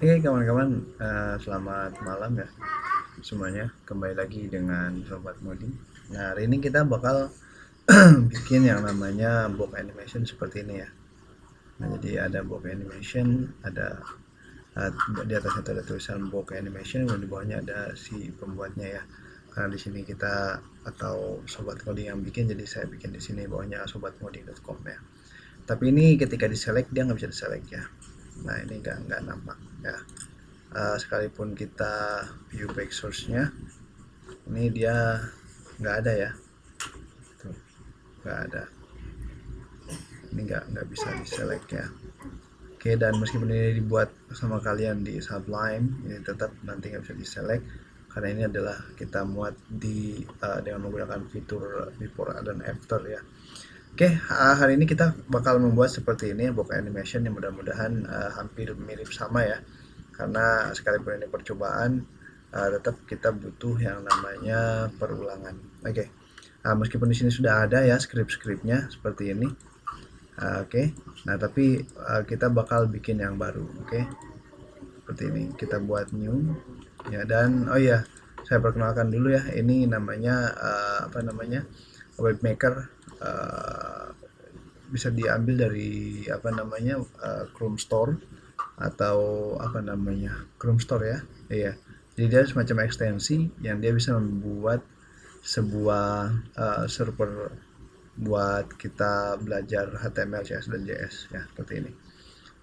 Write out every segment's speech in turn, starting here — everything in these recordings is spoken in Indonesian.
Oke kawan-kawan, selamat malam ya semuanya. Kembali lagi dengan Sobat Ngoding. Nah, hari ini kita bakal bikin yang namanya box animation seperti ini ya. Nah, jadi ada box animation, ada di atasnya itu ada tulisan box animation, dan di bawahnya ada si pembuatnya ya. Karena di sini kita atau Sobat Ngoding yang bikin, jadi saya bikin di sini bawahnya sobatngoding.com ya. Tapi ini ketika diselect dia nggak bisa diselect ya. Nah, ini nggak nampak ya. Sekalipun kita view back source-nya, ini dia nggak ada ya, tuh nggak ada, ini nggak bisa di select ya. Oke, dan meskipun ini dibuat sama kalian di Sublime, ini tetap nanti nggak bisa di select karena ini adalah kita muat di dengan menggunakan fitur before dan after ya. Oke, hari ini kita bakal membuat seperti ini box animation yang mudah-mudahan hampir mirip sama ya. Karena sekalipun ini percobaan, tetap kita butuh yang namanya perulangan. Oke, meskipun di sini sudah ada ya skrip-skripnya seperti ini. Oke, nah tapi kita bakal bikin yang baru. Oke, seperti ini. Kita buat new ya, dan oh ya, saya perkenalkan dulu ya. Ini namanya apa namanya, webmaker. Bisa diambil dari apa namanya, Chrome Store atau apa namanya, Chrome Store ya. Iya, jadi dia semacam ekstensi yang dia bisa membuat sebuah server buat kita belajar HTML, CSS dan JS ya, seperti ini.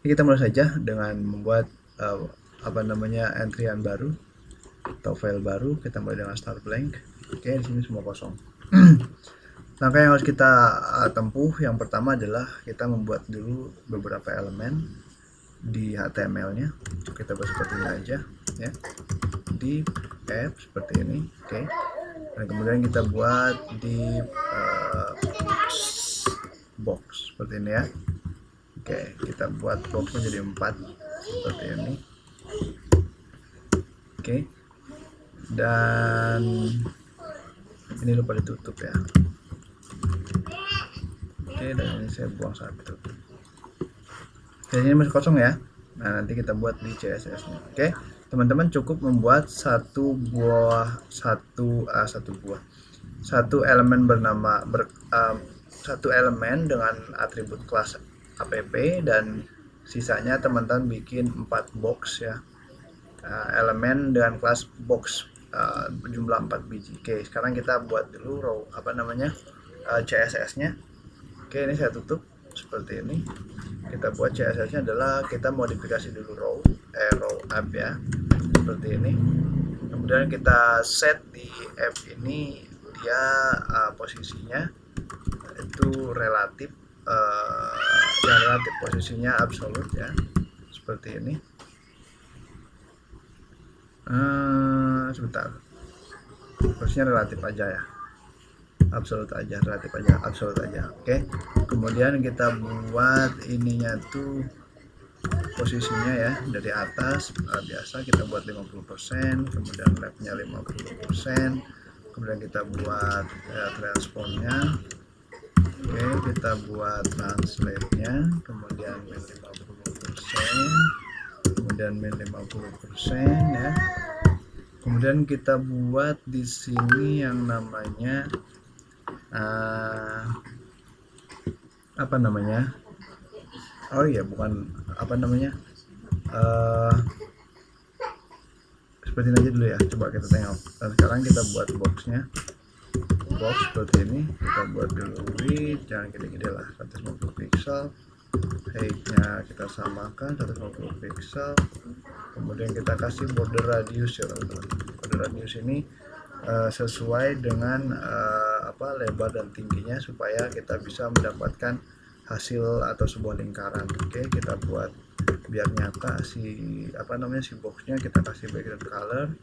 Jadi kita mulai saja dengan membuat apa namanya, entryan baru atau file baru. Kita mulai dengan start blank. Oke, di sini semua kosong. Langkah yang harus kita tempuh yang pertama adalah kita membuat dulu beberapa elemen di HTML-nya. Kita buat seperti ini aja ya, di app seperti ini. Oke, dan kemudian kita buat di box seperti ini ya. Oke, kita buat boxnya jadi 4 seperti ini. Oke, dan ini lupa ditutup ya. Oke, dan ini saya buang satu. Dan ini masih kosong ya. Nah, nanti kita buat di CSS nya. Oke, teman-teman cukup membuat satu elemen bernama satu elemen dengan atribut kelas app, dan sisanya teman-teman bikin 4 box ya. Elemen dengan kelas box berjumlah 4 biji. Oke, sekarang kita buat dulu row apa namanya, CSS nya. Oke, ini saya tutup seperti ini. Kita buat CSS nya adalah kita modifikasi dulu row app ya, seperti ini. Kemudian kita set di app ini dia posisinya itu relatif, relatif posisinya absolut ya, seperti ini. Sebentar, posisinya relatif aja ya, absolut aja. Oke, kemudian kita buat ininya tuh posisinya ya dari atas, biasa kita buat 50%, kemudian left-nya 50%, kemudian kita buat transformnya. Oke, kita buat translate-nya, kemudian min 50%, kemudian min 50% ya. Kemudian kita buat di sini yang namanya apa namanya, oh iya, bukan apa namanya, seperti ini aja dulu ya. Coba kita tengok. Dan sekarang kita buat boxnya, box seperti ini. Kita buat dulu width, jangan gede-gede lah, 150 pixel. Height-nya kita samakan 150 pixel. Kemudian kita kasih border radius ya teman-teman. Border radius ini sesuai dengan apa lebar dan tingginya supaya kita bisa mendapatkan hasil atau sebuah lingkaran. Oke, kita buat biar nyata si apa namanya, si boxnya. Kita kasih background color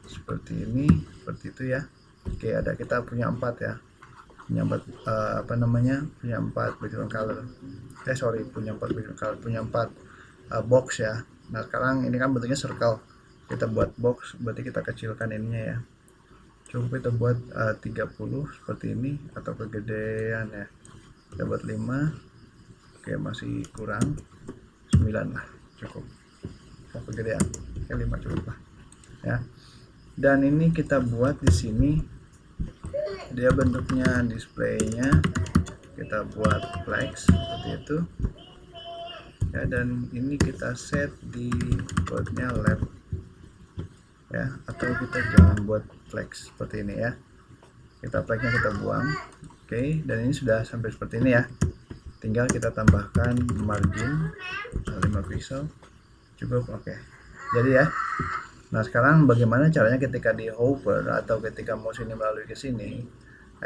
seperti ini, seperti itu ya. Oke, ada, kita punya 4 ya, punya 4 apa namanya, punya 4 background color. Punya 4 background color, punya 4 box ya. Nah, sekarang ini kan bentuknya circle, kita buat box, berarti kita kecilkan ininya ya. Cukup kita buat 30 seperti ini, atau kegedean ya, kita buat 5. Oke, masih kurang 9 lah, cukup. kegedean. Oke, 5 cukup lah ya. Dan ini kita buat di sini dia bentuknya displaynya kita buat flex seperti itu ya, dan ini kita set di boardnya left ya, atau kita jangan buat flex seperti ini ya, kita flexnya kita buang. Oke, dan ini sudah sampai seperti ini ya, tinggal kita tambahkan margin 5 pixel cukup. Oke, jadi ya. Nah, sekarang bagaimana caranya ketika di hover atau ketika mouse ini melalui ke sini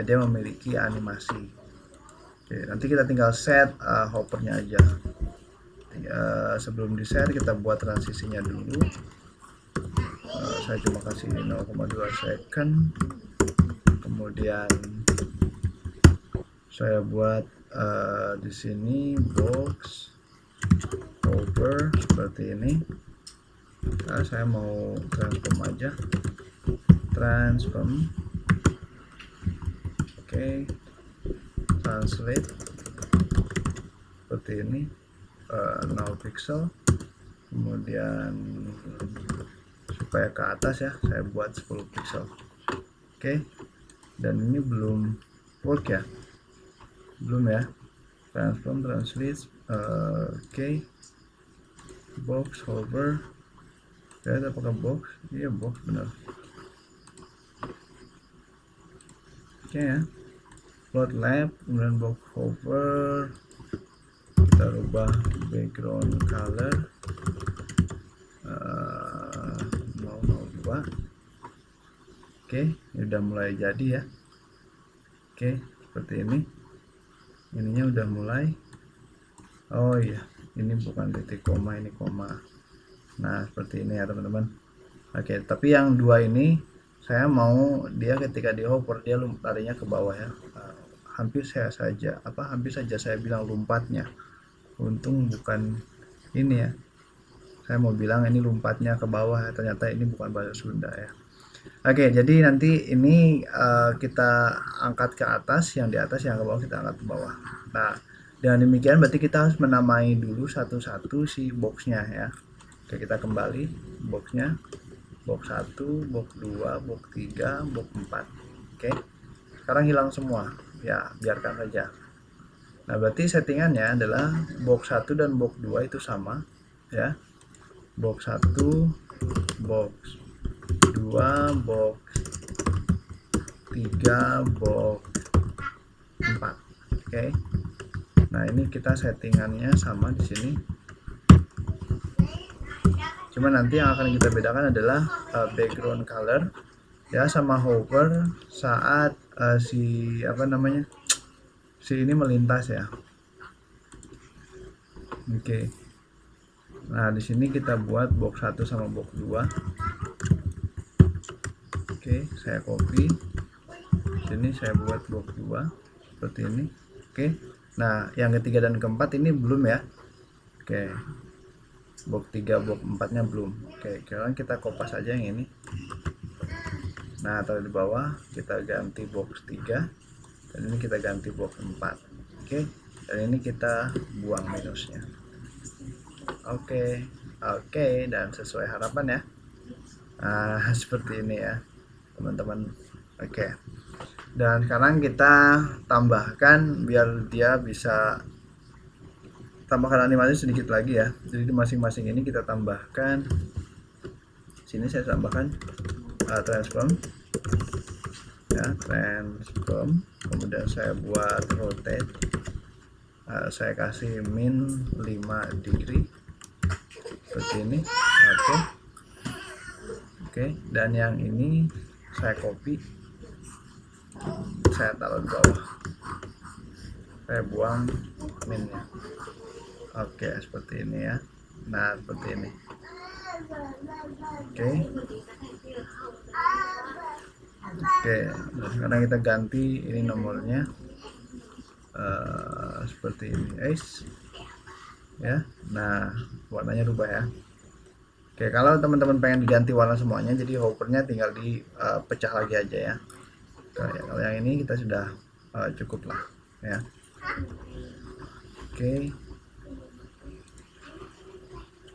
dia memiliki animasi. Oke, nanti kita tinggal set hovernya aja. Sebelum di set kita buat transisinya dulu. Saya cuma kasih 0,2 second, kemudian saya buat di sini box hover seperti ini. Saya mau transform aja, transform. Oke, translate seperti ini, 0 pixel, kemudian supaya ke atas ya saya buat 10 pixel. Oke, dan ini belum work ya, belum ya, transform, translate. Oke, box hover ya, apakah box? Iya, box benar. Oke ya, float left, kemudian box hover, kita rubah background color 002. Oke, ini udah mulai jadi ya. Oke, seperti ini, ininya udah mulai. Oh iya, ini bukan titik koma, ini koma. Nah, seperti ini ya teman-teman. Oke, tapi yang dua ini saya mau dia ketika di hover dia larinya ke bawah ya. Hampir saja saya bilang lompatnya. Untung bukan ini ya. Saya mau bilang ini lompatnya ke bawah, ternyata ini bukan bahasa Sunda ya. Oke, jadi nanti ini kita angkat ke atas, yang di atas, yang ke bawah kita angkat ke bawah. Nah, dengan demikian berarti kita harus menamai dulu satu-satu si boxnya ya. Oke, kita kembali boxnya, box 1, box 2, box 3, box 4. Oke, sekarang hilang semua ya, biarkan saja. Nah, berarti settingannya adalah box 1 dan box 2 itu sama ya, box 1, box 2, box 3, box 4. Oke, nah ini kita settingannya sama di sini. Cuma nanti yang akan kita bedakan adalah background color ya, sama hover saat si ini melintas ya. Oke. Nah, di sini kita buat box 1 sama box 2. Oke, saya copy. Sini saya buat box 2 seperti ini. Oke. Nah, yang ketiga dan keempat ini belum ya. Oke. Box 3, box 4 nya belum. Oke, sekarang kita kopas aja yang ini. Nah, taruh di bawah, kita ganti box 3 dan ini kita ganti box 4. Oke, dan ini kita buang minusnya. Oke, dan sesuai harapan ya. Nah, seperti ini ya teman-teman. Oke, dan sekarang kita tambahkan biar dia bisa tambahkan animasi sedikit lagi ya. Jadi di masing-masing ini kita tambahkan, sini saya tambahkan transform ya, transform, kemudian saya buat rotate, saya kasih min 5 degree seperti ini. Oke, dan yang ini saya copy, saya taruh di bawah, saya buang minnya. Oke, seperti ini ya. Nah, seperti ini. Oke, nah sekarang kita ganti ini nomornya seperti ini guys ya. Nah, warnanya rubah ya. Oke, kalau teman-teman pengen diganti warna semuanya, jadi hovernya tinggal dipecah lagi aja ya. Kalau yang ini kita sudah cukup lah ya. Oke,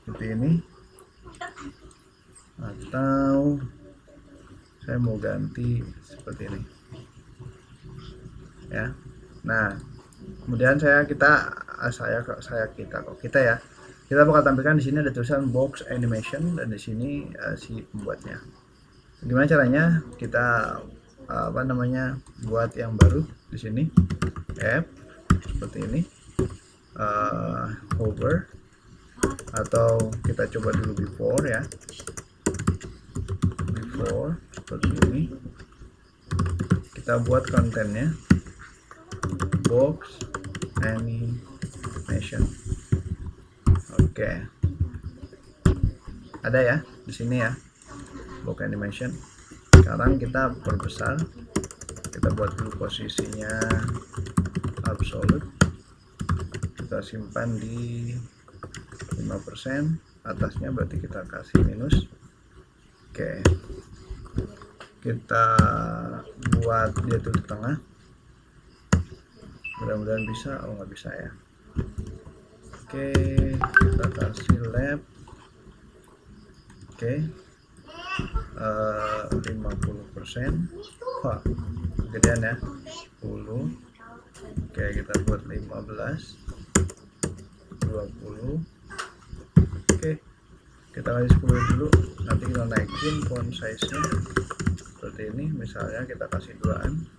seperti ini. atau saya mau ganti seperti ini ya. Nah, kemudian kita ya, kita bakal tampilkan di sini ada tulisan box animation, dan di sini si pembuatnya. Gimana caranya kita buat yang baru di sini? App seperti ini, hover, atau kita coba dulu before ya, before seperti ini. Kita buat kontennya box animation. Oke, ada ya di sini ya, box animation. Sekarang kita perbesar, kita buat dulu posisinya absolute, kita simpan di 5%, atasnya berarti kita kasih minus. Oke, kita buat dia tuh di tengah, mudah-mudahan bisa. Oh, nggak bisa ya. Oke, kita kasih left. Oke, 50%. Wah, gedean ya, 10. Oke, kita buat 15, 20. Oke, kita kasih 10 dulu, nanti kita naikin font size nya seperti ini, misalnya kita kasih 2an.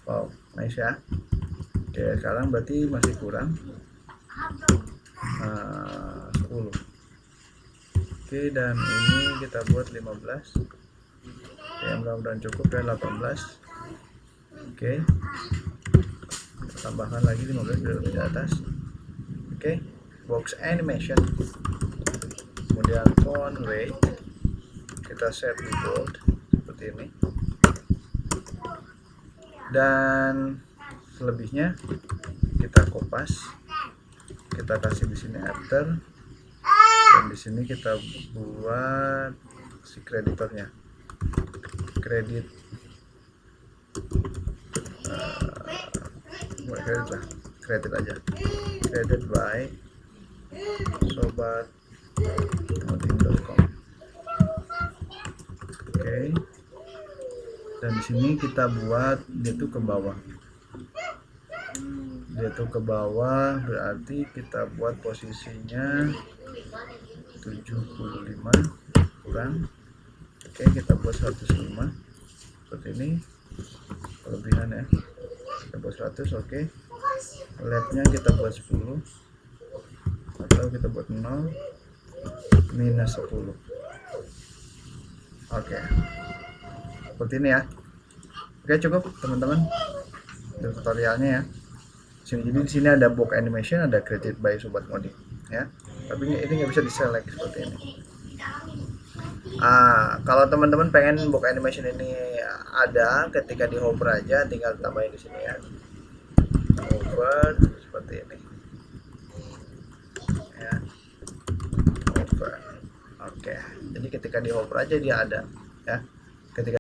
Wow, nice ya. Oke, sekarang berarti masih kurang 10. Oke, dan ini kita buat 15. Oke, mudah-mudahan cukup ya, 18. Oke, kita tambahkan lagi 15 di atas. Oke, box animation, kemudian font weight kita set di bold seperti ini, dan selebihnya kita kopas, kita kasih di sini after, dan di sini kita buat si kreditornya, kredit kredit aja, kredit by sobatngoding.com. Oke, dan di sini kita buat dia tuh ke bawah, berarti kita buat posisinya 75 kurang. Oke, kita buat 105 seperti ini, kelebihan ya, kita buat 100. Oke, leftnya kita buat 10, atau kita buat 0 minus 10. Oke, seperti ini ya. Oke, cukup teman-teman tutorialnya ya. Jadi di sini ada box animation, ada created by Sobat Ngoding ya. Tapi ini nggak bisa diselect seperti ini. Kalau teman-teman pengen box animation ini ada, ketika di hover aja, tinggal tambahin di sini ya. Hover seperti ini. Ya. Hover. Oke. Jadi ketika di hover aja dia ada ya.